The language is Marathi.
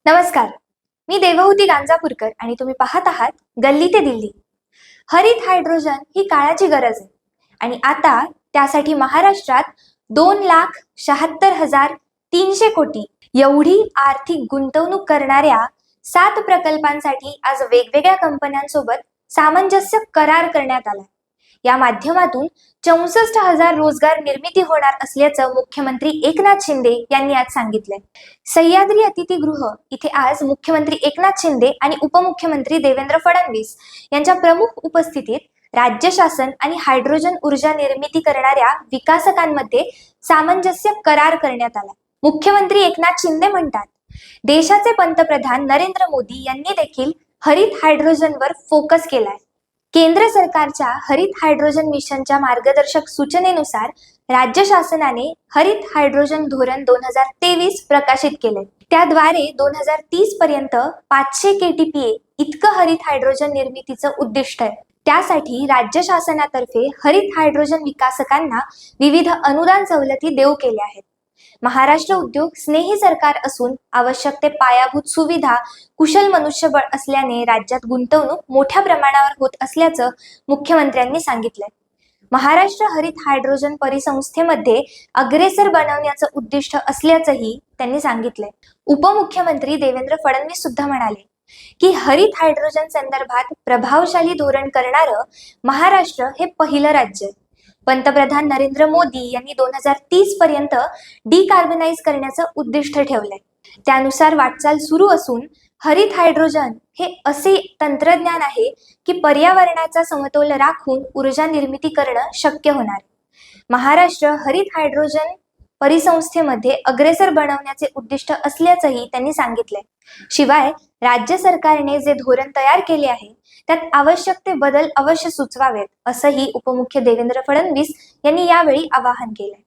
नमस्कार, मी देवहूती गांजापूरकर आणि तुम्ही पाहत आहात गल्ली ते दिल्ली. हरित हायड्रोजन ही काळाची गरज आहे आणि आता त्यासाठी महाराष्ट्रात 2,76,300 कोटी एवढी आर्थिक गुंतवणूक करणाऱ्या 7 प्रकल्पांसाठी आज वेगवेगळ्या कंपन्यांसोबत सामंजस्य करार करण्यात आला. या माध्यमातून 64,000 रोजगार निर्मिती होणार असल्याचं मुख्यमंत्री एकनाथ शिंदे यांनी आज सांगितलंय. सह्याद्री अतिथीगृह इथे आज मुख्यमंत्री एकनाथ शिंदे आणि उपमुख्यमंत्री देवेंद्र फडणवीस यांच्या प्रमुख उपस्थितीत राज्य शासन आणि हायड्रोजन ऊर्जा निर्मिती करणाऱ्या विकासकांमध्ये सामंजस्य करार करण्यात आला. मुख्यमंत्री एकनाथ शिंदे म्हणतात, देशाचे पंतप्रधान नरेंद्र मोदी यांनी देखील हरित हायड्रोजनवर फोकस केलाय. केंद्र सरकारच्या हरित हायड्रोजन मिशनच्या मार्गदर्शक सूचनेनुसार राज्य शासनाने हरित हायड्रोजन धोरण 2023 प्रकाशित केले. त्याद्वारे 2030 पर्यंत 500 KTPA इतकं हरित हायड्रोजन निर्मितीचं उद्दिष्ट आहे. त्यासाठी राज्य शासनातर्फे हरित हायड्रोजन विकासकांना विविध अनुदान सवलती देऊ केल्या आहेत. महाराष्ट्र उद्योग स्नेही सरकार असून आवश्यक ते पायाभूत सुविधा, कुशल मनुष्यबळ असल्याने राज्यात गुंतवणूक मोठ्या प्रमाणावर होत असल्याचं मुख्यमंत्र्यांनी सांगितलंय. महाराष्ट्र हरित हायड्रोजन परिसंस्थेमध्ये अग्रेसर बनवण्याचं उद्दिष्ट असल्याचंही त्यांनी सांगितलंय. उपमुख्यमंत्री देवेंद्र फडणवीस सुद्धा म्हणाले की हरित हायड्रोजन संदर्भात प्रभावशाली धोरण करणारं महाराष्ट्र हे पहिलं राज्य आहे. पंतप्रधान नरेंद्र मोदी यांनी 2030 पर्यंत डिकार्बनाइज करण्याचं उद्दिष्ट ठेवलंय. त्यानुसार वाटचाल सुरू असून हरित हायड्रोजन हे असे तंत्रज्ञान आहे की पर्यावरणाचा समतोल राखून ऊर्जा निर्मिती करणं शक्य होणार. महाराष्ट्र हरित हायड्रोजन परिसंस्थेमध्ये अग्रेसर बनवण्याचे उद्दिष्ट असल्याचंही त्यांनी सांगितलंय. शिवाय राज्य सरकारने जे धोरण तयार केले आहे त्यात आवश्यक ते बदल अवश्य सुचवावेत असंही उपमुख्य देवेंद्र फडणवीस यांनी यावेळी आवाहन केलंय.